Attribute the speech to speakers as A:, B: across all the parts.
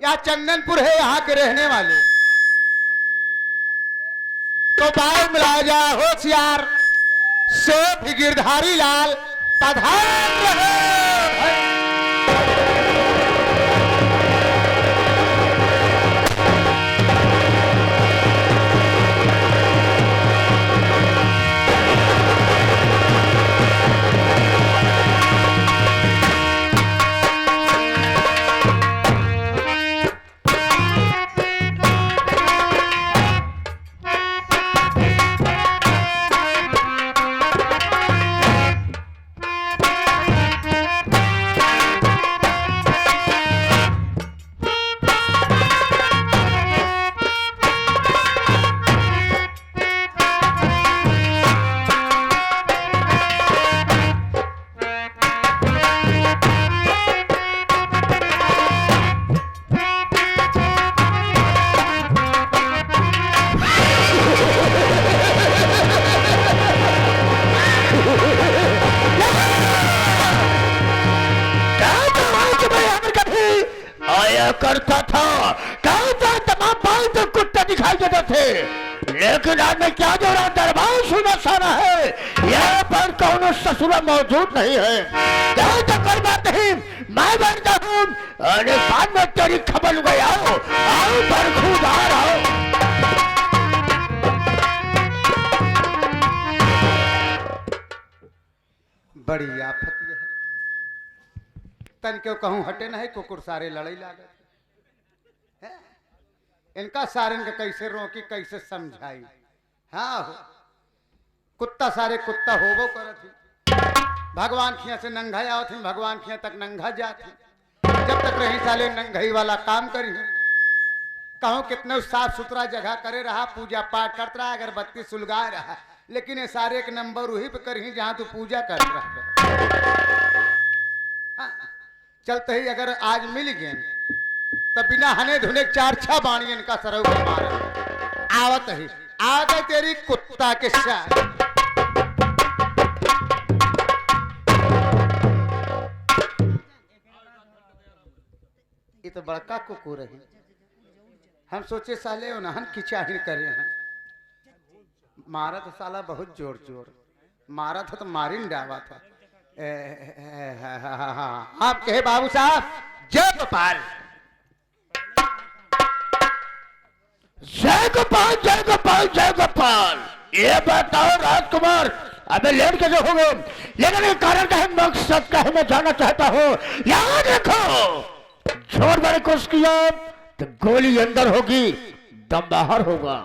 A: या चंदनपुर है यहाँ के रहने वाले, तो बाल मिला जा होशियार सेठ गिरधारी लाल पधार रहे।
B: करता था कहता तमाम पाल तो कुत्ते दिखाई देते थे, लेकिन आज में क्या जो रहा दरबार सुना सारा है, यहाँ पर कौन ससुरा मौजूद नहीं है। क्या तो कर बात नहीं, मैं बनता हूँ और बाद में तेरी खबर गई। आओ आओ पर खुद आ रहा हो।
A: बड़ी आफत है, तन क्यों कहूं हटे नहीं, कुकुर सारे लड़ाई लागत है। इनका सारन के कैसे रोकी कैसे समझाई। हाँ हो कुत्ता सारे कुत्ता होबो करत, भगवान खिया से नंगा आवत ही, भगवान खिया तक नंगा जाती। जब तक रही साले नंगाई वाला काम करी, कहूं कितने साफ सुथरा जगह करे रहा, पूजा पाठ करता रहा, अगरबत्ती सुलगा रहा, लेकिन ये सारे एक नंबर वही पे करी जहां तू पूजा कर रहा। हाँ, चलते ही अगर आज मिल गए तो बिना हने धुने चार छह बाणी इनका सरव को मार आवत ही आ गए तेरी कुत्ता के साथ। ये तो बड़का कुकुर है, हम सोचे साले उन्हन की चाहिए करे हैं। मारा तो साला बहुत जोर जोर मारा था, तो मारी न डावा था। आप कहे बाबू साहब जय गोपाल।
B: जय गोपाल जय गोपाल जय गोपाल। ये बताओ राजकुमार अबे लेट कैसे हो गए, लेकिन एक कारण का है, मकसद का है, मैं जानना चाहता हूँ। याद रखो जोर बड़े कुछ किया तो गोली अंदर होगी, दम बाहर होगा।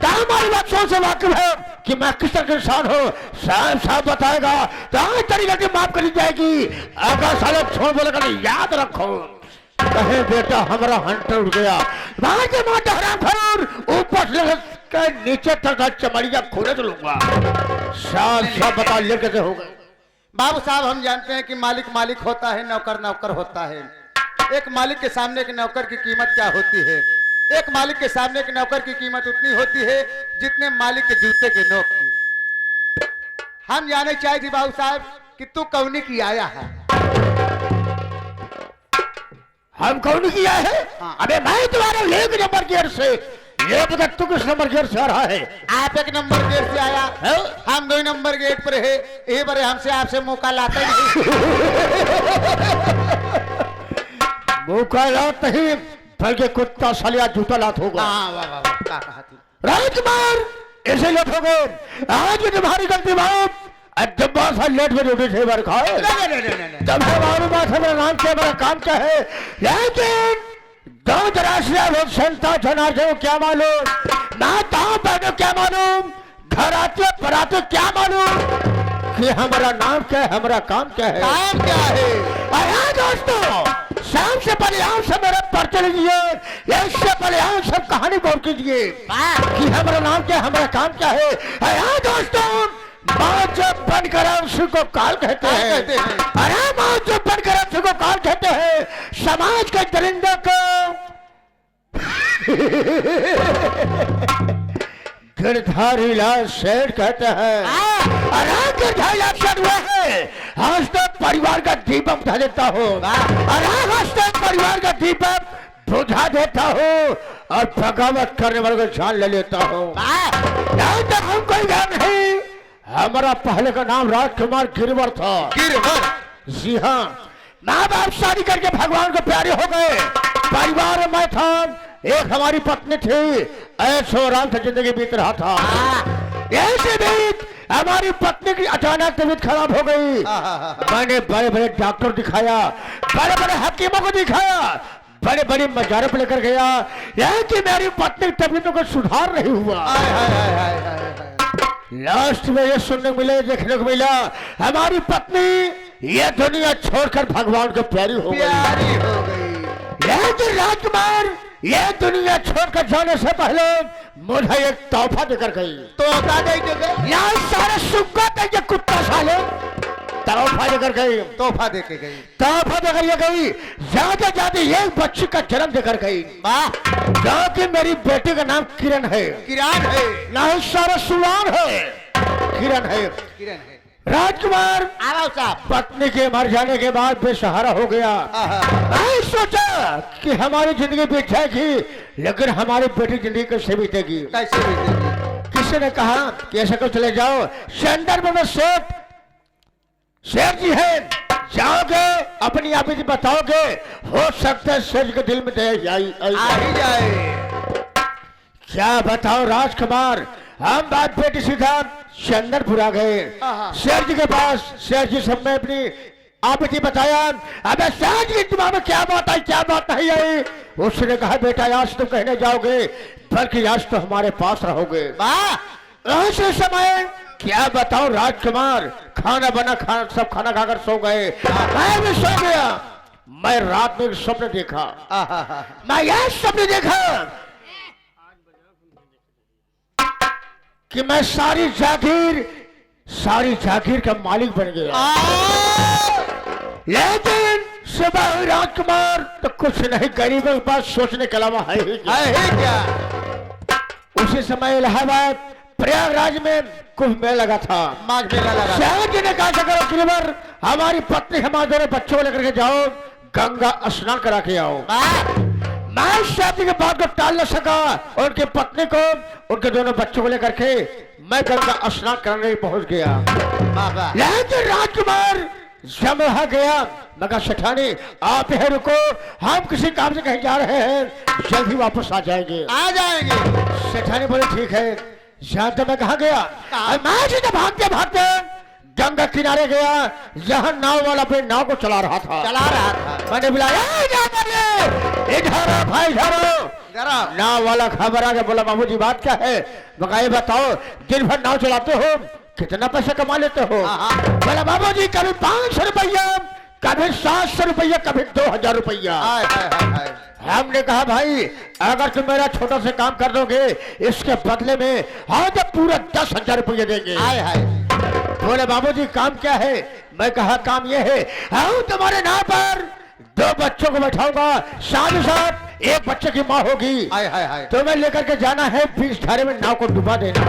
B: हमारी बच्चों से वाकिफ है कि मैं किस तरह के इंसान हूँ, साहब साहब बताएगा तो आज तेरी गलती माफ करी जाएगी। अगर साले छोड़ बोलेगा नहीं, याद रखो कहे बेटा हमारा हंटर उड़ गया, वहां के माता हराम खरूर ऊपर से नीचे तक चमड़िया खोले तो लूंगा। साहब साहब बता ले कैसे हो गए।
A: बाबू साहब हम जानते हैं कि मालिक मालिक होता है, नौकर नौकर होता है। एक मालिक के सामने के नौकर की कीमत क्या होती है, एक मालिक के सामने के नौकर की कीमत उतनी होती है जितने मालिक के जूते के नोक की। हम जाने चाहिए थी बाबू साहब कि तू कौनी की आया है।
B: हम कौन किया है?
A: हाँ।
B: अबे मैं तुम्हारा एक नंबर गेट से, ये बता तू किस नंबर गेट से आ रहा है?
A: आप एक नंबर गेट से आया है? हम 2 नंबर गेट पर है, ये बारे हमसे आपसे मौका लाता ही नहीं।
B: मौका लाता ही बल्कि कुत्ता सलिया जूता लात होगा। राजकुमार ऐसे लेट हो गए, आज भी तुम्हारी गलती बाप। जब बहुत सारे लेट में रोटी से बार खाए जब हमारे बात हमारा नाम क्या मेरा काम क्या है, लेकिन दो दराशिया वो संता जनार्दन क्या मालूम, ना ताऊ बहनों क्या मालूम, घर आते पराते क्या मालूम कि हमारा नाम क्या है, हमारा काम क्या है।
A: काम क्या है?
B: अरे दोस्तों शाम से पहले आप सब मेरा परिचय लीजिए, इससे पहले आप सब कहानी बोल कीजिए कि हमारा नाम क्या है, हमारा काम क्या है। अरे दोस्तों मौत जब बनकर उसी को काल कहते हैं, अरे मौत जब बनकर उसी को काल कहते हैं, समाज के दरिंदों को गिरधारी लाल शेर कहते हैं। अरे गिरधारी लाल शेर हुआ है, आज तो परिवार का दीपक उठा देता हूँ, अरे आज तो परिवार का दीपक बुझा देता हूँ और बगावत करने वालों को जान ले लेता हूँ। नहीं तो हम कोई गैर नहीं, हमारा पहले का नाम राजकुमार गिरवर था।
A: गिरवर?
B: जी हाँ, माँ बाप शादी करके भगवान को प्यारे हो गए, परिवार में मैं था, एक हमारी पत्नी थी, ऐशो आराम से जिंदगी बीत रहा था। ऐसे बीच हमारी पत्नी की अचानक तबीयत खराब हो गई। मैंने बड़े बड़े डॉक्टर दिखाया, बड़े बड़े हकीमों को दिखाया, बड़े बड़े मजारों पर लेकर गया, यह कि मेरी पत्नी की तबीयत को सुधार नहीं हुआ। लास्ट में ये सुनने मिले, देखने को मिला, हमारी पत्नी ये दुनिया छोड़कर भगवान को प्यारी हो गई। लेकिन राजकुमार ये दुनिया छोड़कर जाने से पहले मुझे एक तोहफा देकर गई।
A: तोहफा दे के गई?
B: यहाँ सारे सुक्का देके कुत्ता साले तोहफा देकर गई।
A: तोहफा दे के गई?
B: तोहफा देकर ये गई, जाते जाते एक बच्ची का जन्म देकर गई। जो कि मेरी बेटी का नाम किरण है।
A: किरण है?
B: नहीं सारा सुलान है, किरण है।
A: किरण है।
B: राजकुमार पत्नी के मर जाने के बाद बेसहारा हो गया। मैं सोचा कि हमारी जिंदगी बीत जाएगी, लेकिन हमारी बेटी जिंदगी कैसे बीतेगी?
A: कैसे बीतेगी?
B: किसी ने कहा कि ऐसा कर चले जाओ सेंटर में शेर जी है, जाओगे अपनी आप ही बताओगे, हो सकता है शेर के दिल में दया आ ही जाए। क्या बताओ राजकुमार, हम बात बेटी सीधा चंदनपुर आ गए। शेर जी के पास शेर जी सब में अपनी आप ही बताया। अबे शेर जी दिमाग में क्या बात आई, क्या बात नहीं आई? उसने कहा बेटा आज तुम कहने जाओगे, बल्कि आज तो हमारे पास रहोगे। ऐसे समय क्या बताओ राजकुमार, खाना बना सब खाना खाकर सो गए, मैं भी सो गया। मैं रात में स्वप्न देखा, मैं यह स्वप्न देखा कि मैं सारी जागीर का मालिक बन गया। लेकिन सुबह हुई राजकुमार तो कुछ नहीं, गरीबों के पास सोचने के अलावा है ही क्या? उसी समय इलाहाबाद प्रयागराज में कुंभ मेला लगा था।
A: माघ मेला लगा।
B: शहर जी ने कहा करो गिरवर, हमारी पत्नी हमारे दोनों बच्चों को लेकर के जाओ, गंगा स्नान करा के आओ। मैं शादी के बाद को टाल न सका, उनकी पत्नी को उनके दोनों बच्चों को लेकर के मैं गंगा स्नान करने पहुंच गया। लेकिन राजकुमार जब वहां गया, मगर सेठानी आप है रुको, हम किसी काम से कहीं जा रहे हैं, जल्द ही वापस आ जाएंगे। सेठानी बोले ठीक है। जानते मैं कहा गया? मैं सीधे भागते भागते गंगा किनारे गया, जहां नाव वाला अपने नाव को चला रहा था। मैंने बुलाया इधर भाई इधर। नाव वाला खबर आ गया, बोला बाबू जी बात क्या है? बकाये बताओ, दिन भर नाव चलाते हो, कितना पैसा कमा लेते हो? बोला बाबू जी कभी 500 रुपया, कभी 700 रुपया, कभी 2000 रुपया। हमने कहा भाई अगर तुम मेरा छोटा सा काम कर दोगे, इसके बदले में हाँ तो पूरा 10,000 रुपया देंगे। बोले बाबूजी काम क्या है? मैं कहा काम ये है, हाँ तुम्हारे नाव पर 2 बच्चों को बैठाऊंगा, साथ ही साथ एक बच्चे की माँ होगी, तुम्हें लेकर के जाना है, बीच धारे में नाव को डुबा देना।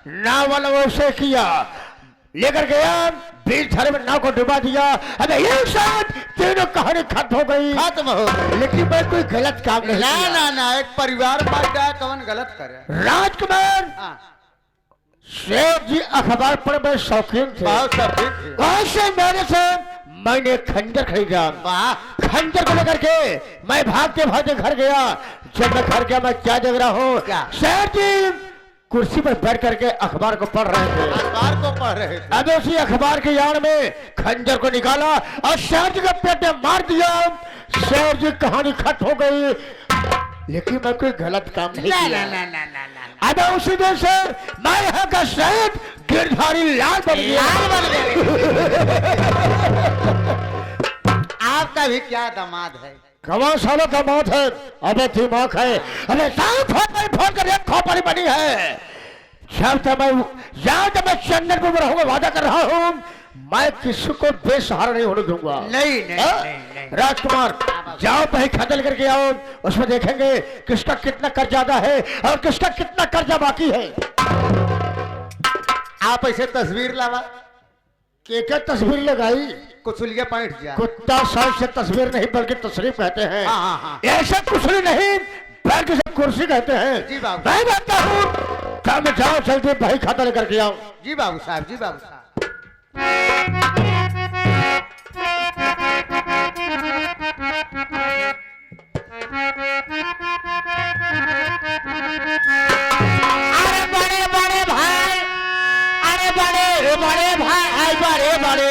B: नाव वाला वो उसे किया, लेकर गया, बीच धारे में नाव को डुबा दिया। अबे एक साथ तीनों कहानी खत्म हो गई। लेकिन मैं कोई गलत काम नहीं किया।
A: ना एक परिवार बांट जाए, कौन गलत करे?
B: राजकुमार शेर जी अखबार पढ़ में शौकीन थे, वैसे मेरे से मैंने खंजर खरीदा। खंजर को लेकर के मैं भागते भागते घर गया। जब मैं घर गया, मैं क्या देख रहा हूँ, शेर जी कुर्सी पर बैठ करके अखबार को पढ़ रहे थे। अब उसी अखबार के यार में खंजर को निकाला और शेर जी के पेट में मार दिया। शेर जी कहानी खत्म हो गई। लेकिन मैं कोई गलत काम नहीं किया। अब उसी दिन से मैं यहाँ का शहीद गिरधारी लाल बन गया।
A: आपका भी क्या दामाद है?
B: कमा सालों का मौत है, अबे दिमाग है, अबे फोन कर खोपड़ी बनी है। जब तक मैं चंदनपुर में रहूंगा, वादा कर रहा हूँ, मैं किसी को बेसहारा नहीं होने दूंगा। नहीं। राजकुमार जाओ पहले खाता लेकर के आओ, उसमें देखेंगे किसका कितना कर्ज ज्यादा है और किसका कितना कर्जा बाकी है।
A: आप ऐसे तस्वीर लावा?
B: क्या तस्वीर लगाई?
A: कुचलिया पैंट जा।
B: कुत्ता साल से तस्वीर नहीं बल्कि तशरीफ कहते हैं।
A: हाँ, हाँ।
B: ऐसा कुशली नहीं बल्कि से कुर्सी कहते हैं।
A: जी बाबू।
B: मैं कहता हूँ काम जाओ जल्दी भाई खाता लेकर के आओ।
A: जी बाबू साहब, जी बाबू साहब।
B: अरे बड़े बड़े भाई, अरे बड़े बड़े भाई, बड़े बड़े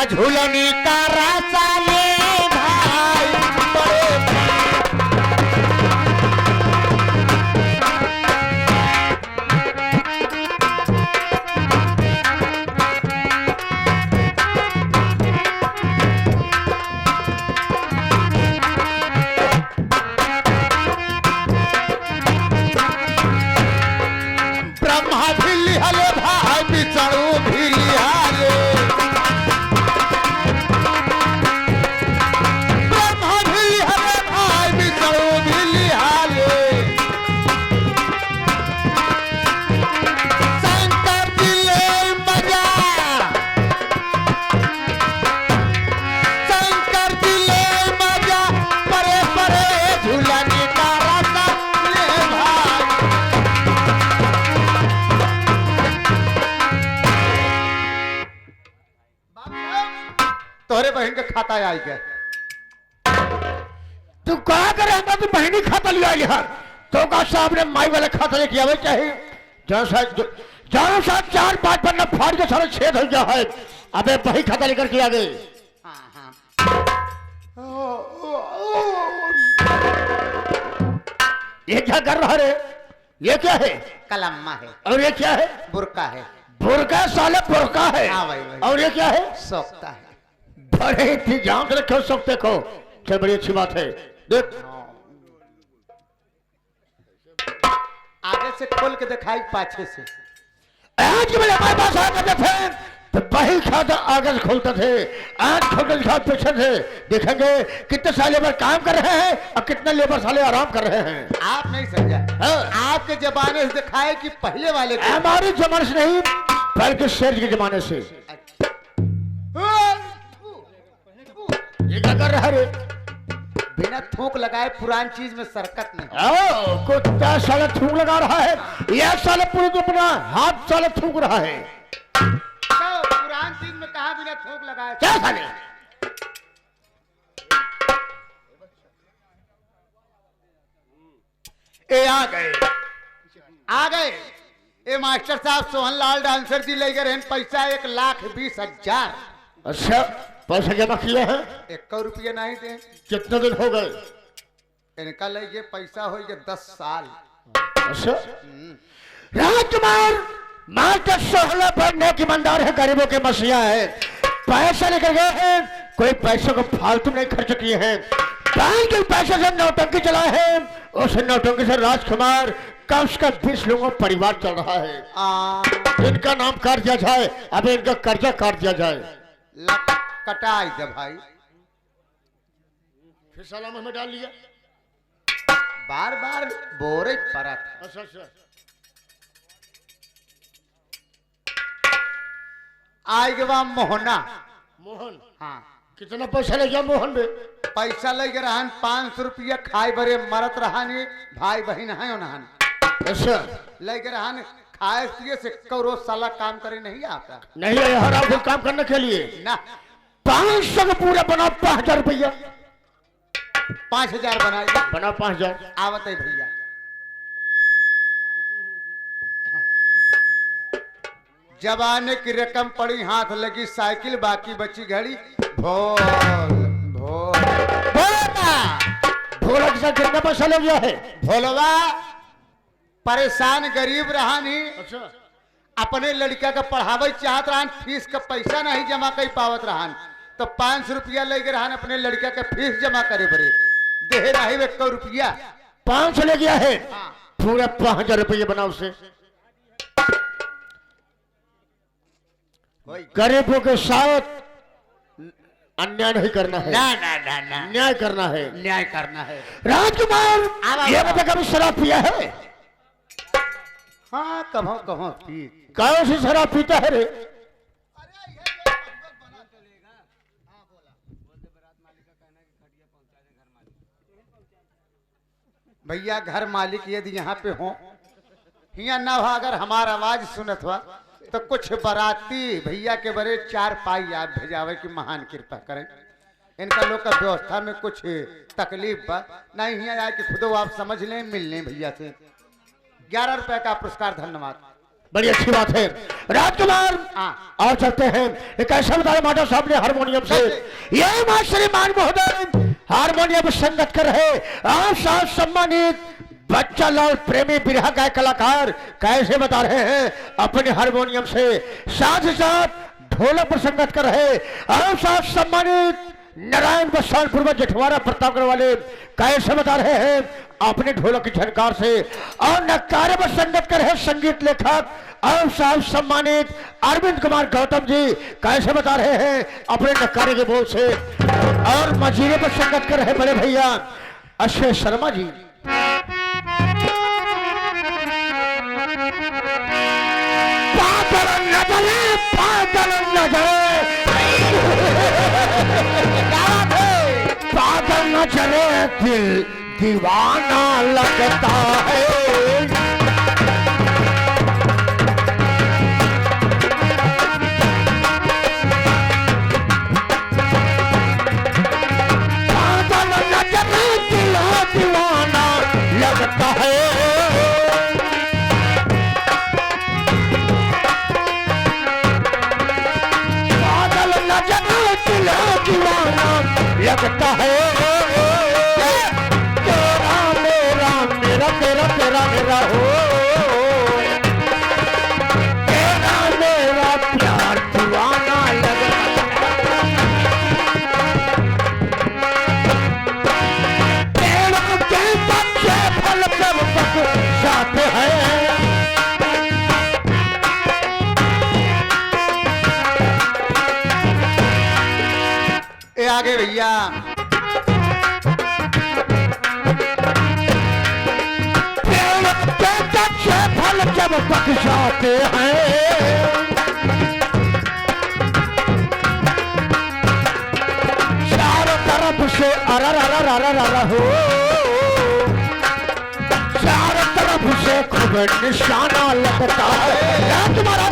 B: झूलनी का रास्ता ले भाई, बड़े ब्रह्मा भी लिहले भाई, विष्णु भी लिहले, ब्रह्मा भी लिहले भाई, विष्णु भी लिहले, शंकर जी ले मजा, शंकर जी ले मजा, परे परे झूलने का रास्ता ले भाई।
A: तोहरे बहन के खाता आई गए।
B: तू कहा कर रहा तू बहनी खाता लिया यार, तो का साहब ने माई वाले खाता लेके आवे चाहिए। जानो सा 4-5 पन्ना फाड़ के सारे छेद हो गया है। अबे वही खाता लेकर के आ गए।
A: हाँ, हाँ।
B: ये क्या कर रहा रे? ये क्या है?
A: कलम्मा है।
B: और ये क्या है?
A: बुरका है।
B: बुरका साले बुरका है।
A: हाँ भाई, भाई।
B: और ये क्या है?
A: सोखता है।
B: बड़े इंतजाम से रखो सब, देखो चल बड़ी अच्छी बात है। देख
A: आगे से खोल के दिखाई, पाछे से।
B: आज मेरे हमारे पास आ करते थे तो वही खाता आगे से खोलते थे, आज खोल के दिखा पीछे थे। देखेंगे कितने साल लेबर काम कर रहे हैं और कितने लेबर साले आराम कर रहे हैं।
A: आप नहीं समझा।
B: हाँ।
A: आपके जमाने से दिखाए कि पहले वाले के?
B: हमारे जमाने से नहीं बल्कि शेर के जमाने से। ये क्या कर रहा रे?
A: बिना थूक लगाए पुरानी चीज में सरकत नहीं।
B: ओ, कुत्ता साले थूक लगा रहा है, यह साले पूरे तो अपना हाथ साले थूक रहा है।
A: तो पुरानी चीज में कहा बिना थूक लगाए?
B: क्या साले?
A: ए आ गए, आ गए। ए मास्टर साहब सोहनलाल डांसर जी ले गए पैसा 1,20,000।
B: अच्छा पैसा जमा किया है?
A: 1 रुपया नहीं दे।
B: कितने दिन हो गए?
A: इनका ले ये पैसा हो गया 10 साल।
B: अच्छा राजकुमार मास्टर सोहला बनने की ईमानदार है, गरीबों के मसीहा है। पैसा लेकर गए हैं, कोई पैसे को फालतू नहीं खर्च किए हैं। बैंक के पैसे से नौटंकी चला है, उस नौटंकी से राजकुमार कम से कम 20 लोगों का परिवार चल रहा है। इनका नाम काट दिया जाए, अब इनका कर्जा काट दिया जाए।
A: कटाई दे भाई।
B: फिर साला में डाल लिया।
A: बार बार बोरे परत।
B: अच्छा अच्छा
A: आई के बाद मोहना।
B: मोहन।
A: हाँ।
B: कितना पैसा ले गया मोहन बे?
A: पैसा ले गए रहन 500 रुपया, खाए बरे मरत रहनी, भाई बहन है उन्हन।
B: अच्छा
A: ले गए रहन खाए पिए से रोज साला काम करे नहीं आता।
B: नहीं है हर आप काम करने के लिए
A: ना
B: 500 का पूरा बना 5000 रुपया।
A: 5000 बनाई
B: बना 5000।
A: आवत है भैया। जवाने की रकम पड़ी, हाथ लगी साइकिल, बाकी बची घड़ी। भोल भोल
B: भोला के साथ कितना पैसा ले गया है?
A: भोलवा परेशान गरीब रहानी,
B: अच्छा
A: अपने लड़का का पढ़ावे चाहत रहन, फीस का पैसा नहीं जमा कर पावत रहन, तो 500 रुपया लेके रहन अपने लड़का का फीस जमा करे बरे, देहे नहीं 1 रुपया।
B: 500 ले गया है।
A: हाँ।
B: पूरा 5000 रुपये बना उसे। गरीबों के साथ अन्याय नहीं करना है।
A: ना ना ना ना,
B: न्याय करना है।
A: न्याय करना है।
B: राजकुमार ये बता कभी शराब पिया है?
A: हाँ कहो कहो पी।
B: कौन सी शराब पीता है रे?
A: भैया घर मालिक यदि यहाँ पे हो, यहाँ ना हो, अगर हमारा आवाज सुनत हुआ तो कुछ बाराती भैया के बड़े 4 पाई आप भेजावे की महान कृपा करें। इनका लोग का व्यवस्था में कुछ तकलीफ बा नहीं, यहाँ आए कि खुद आप समझ लें, मिल लें भैया से। 11 रुपए का पुरस्कार, धन्यवाद।
B: बड़ी अच्छी बात है राजकुमार।
A: हाँ।
B: और चलते हैं एक ऐसा बताया माधव साहब ने हारमोनियम से, ये मां श्रीमान महोदय हारमोनियम संगत कर रहे आप साथ सम्मानित बच्चा लाल प्रेमी बिरहा गायक कलाकार कैसे बता रहे हैं अपने हारमोनियम से, साथ ही साथ ढोलक पर संगत कर रहे आप साथ सम्मानित नारायण बसानपुर में जेठवाड़ा प्रतापगढ़ वाले कैसे बता रहे हैं अपने ढोलक की झनकार से, और नकारे पर संगत कर रहे संगीत लेखक और साहब सम्मानित अरविंद कुमार गौतम जी कैसे बता रहे हैं अपने नकारे के बोल से, और मजीरे पर संगत कर रहे बड़े भैया अक्षय शर्मा जी। पागल न चले दिल दीवाना लगता है। पागल न चले दिल दीवाना लगता है। पागल न चले दिल दीवाना लगता है। तेरा मेरा हो, तेरा मेरा प्यार दीवाना लगता है। पेड़ों के बच्चे फल जब तक जाते हैं,
A: ये आगे भैया
B: फल जब तक जाते हैं, चारों तरफ से अरर हो, चारों तरफ से खूब निशाना लगता है। तुम्हारा